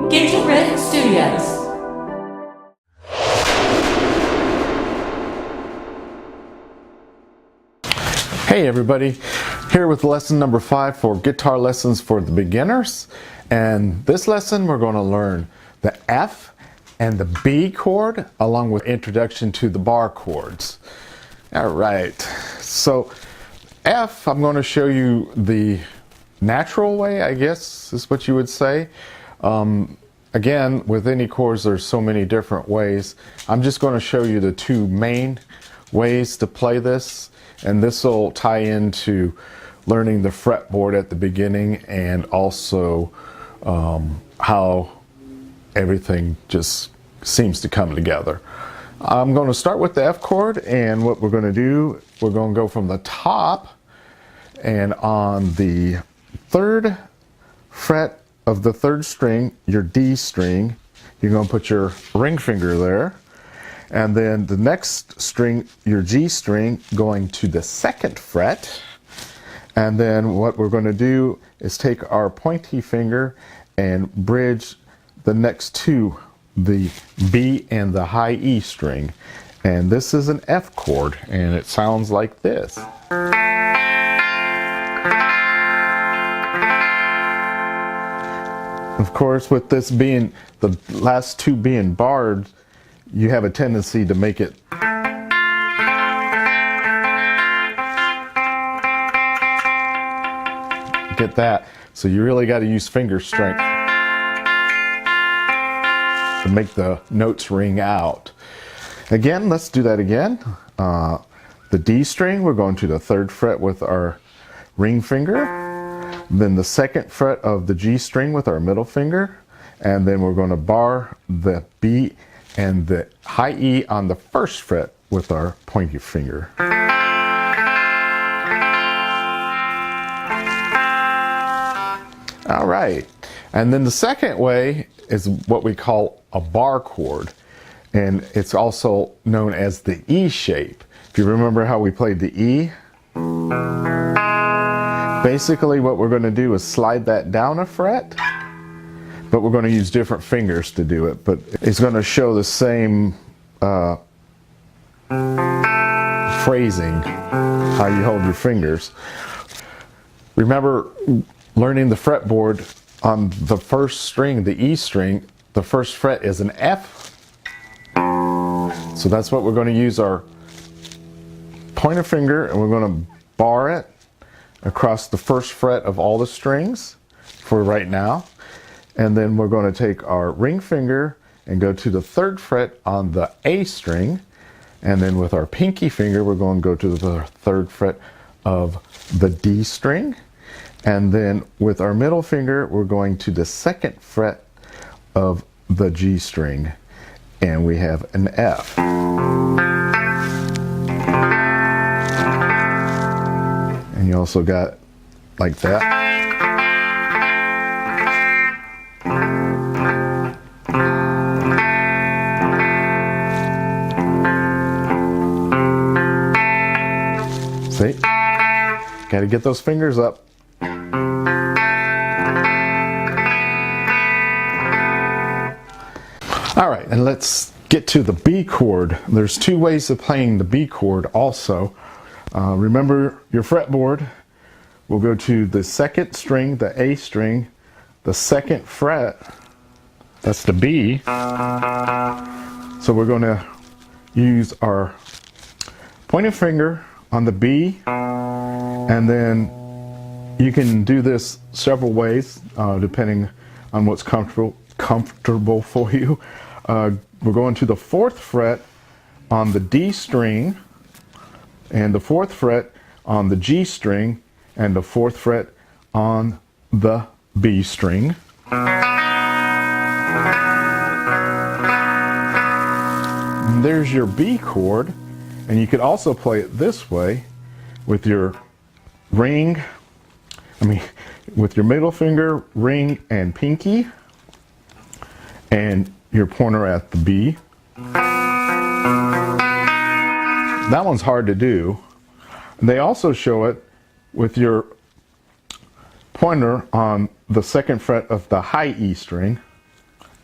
Studios. Hey everybody, here with lesson number 5 for guitar lessons for the beginners. And this lesson we're going to learn the F and the B chord along with introduction to the bar chords. Alright, so F, I'm going to show you the natural way, I guess is what you would say. Again, with any chords there's so many different ways. I'm just going to show you the two main ways to play this, and this will tie into learning the fretboard at the beginning and also how everything just seems to come together. I'm going to start with the F chord, and what we're going to do, we're going to go from the top, and on the 3rd fret of the 3rd string, your D string, you're going to put your ring finger there. And then the next string, your G string, going to the 2nd fret. And then what we're going to do is take our pointy finger and bridge the next two, the B and the high E string. And this is an F chord, and it sounds like this. Of course, with this being, the last two being barred, you have a tendency to make it get that. So you really got to use finger strength to make the notes ring out. Again, let's do that again. The D string, we're going to the 3rd fret with our ring finger. Then the 2nd fret of the G string with our middle finger. And then we're going to bar the B and the high E on the 1st fret with our pointy finger. All right, and then the second way is what we call a bar chord, and it's also known as the E shape. If you remember how we played the E, basically what we're going to do is slide that down a fret, but we're going to use different fingers to do it, but it's going to show the same phrasing, how you hold your fingers. Remember learning the fretboard on the 1st string, the E string, the 1st fret is an F. So that's what we're going to use our pointer finger, and we're going to bar it across the 1st fret of all the strings for right now. And then we're going to take our ring finger and go to the 3rd fret on the A string. And then with our pinky finger, we're going to go to the 3rd fret of the D string. And then with our middle finger, we're going to the 2nd fret of the G string. And we have an F. And you also got like that. See? Got to get those fingers up. All right, and let's get to the B chord. There's two ways of playing the B chord also. Remember your fretboard. We'll go to the 2nd string, the A string, the 2nd fret. That's the B. So we're going to use our pointer finger on the B, and then you can do this several ways depending on what's comfortable for you. We're going to the 4th fret on the D string, and the 4th fret on the G string, and the 4th fret on the B string. And there's your B chord, and you could also play it this way with your ring, with your middle finger, ring, and pinky, and your pointer at the B. That one's hard to do. They also show it with your pointer on the 2nd fret of the high E string,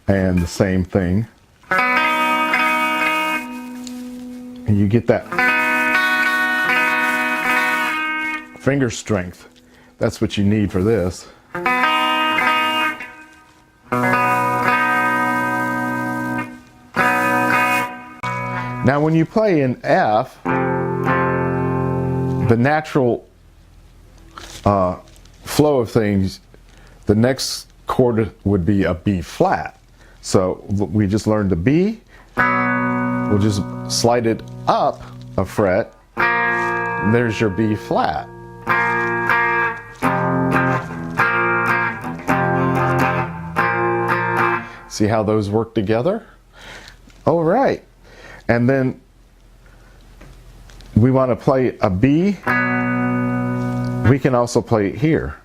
and the same thing. And you get that finger strength. That's what you need for this. Now when you play in F, the natural flow of things, the next chord would be a B flat. So we just learned the B. We'll just slide it up a fret. And there's your B flat. See how those work together? All right. And then we want to play a B. We can also play it here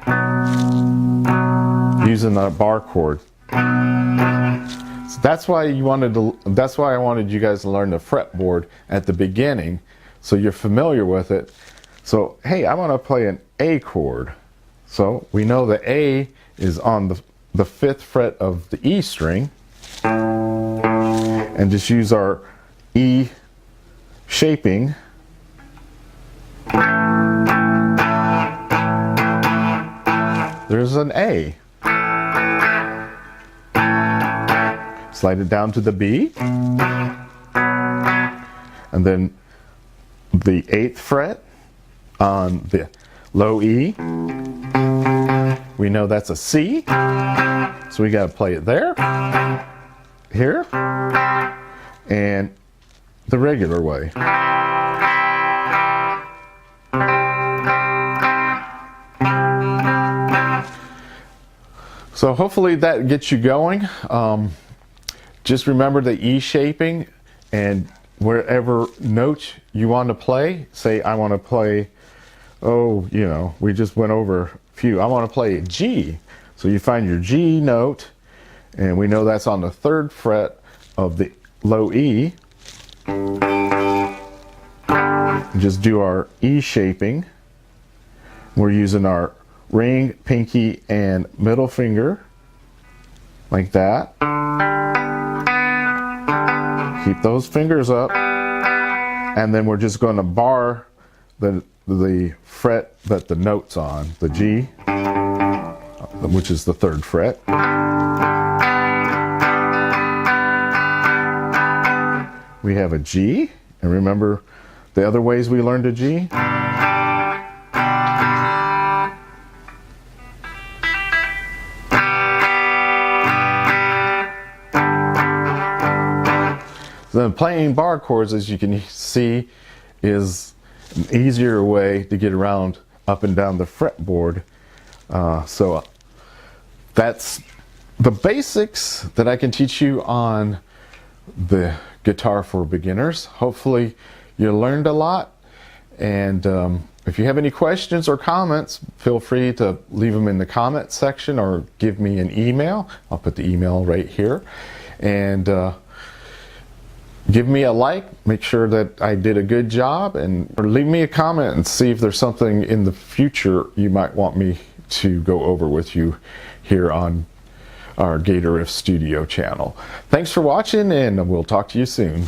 using the bar chord. So that's why I wanted you guys to learn the fretboard at the beginning, so you're familiar with it. So hey, I want to play an A chord. So we know the A is on the 5th fret of the E string, and just use our E shaping. There's an A. Slide it down to the B, and then the 8th fret on the low E. We know that's a C, so we got to play it there, here, and the regular way. So hopefully that gets you going. Just remember the E shaping, and wherever note you want to play, say I want to play, we just went over a few. I want to play G. So you find your G note, and we know that's on the 3rd fret of the low E. Just do our E shaping. We're using our ring, pinky, and middle finger, like that. Keep those fingers up, and then we're just going to bar the fret that the note's on, the G, which is the 3rd fret. We have a G, and remember the other ways we learned a G? Then playing bar chords, as you can see, is an easier way to get around up and down the fretboard. So that's the basics that I can teach you on the guitar for beginners. Hopefully you learned a lot, and if you have any questions or comments, feel free to leave them in the comment section or give me an email. I'll put the email right here, and give me a like, make sure that I did a good job, or leave me a comment and see if there's something in the future you might want me to go over with you here on our Gator Riff Studio channel. Thanks for watching, and we'll talk to you soon.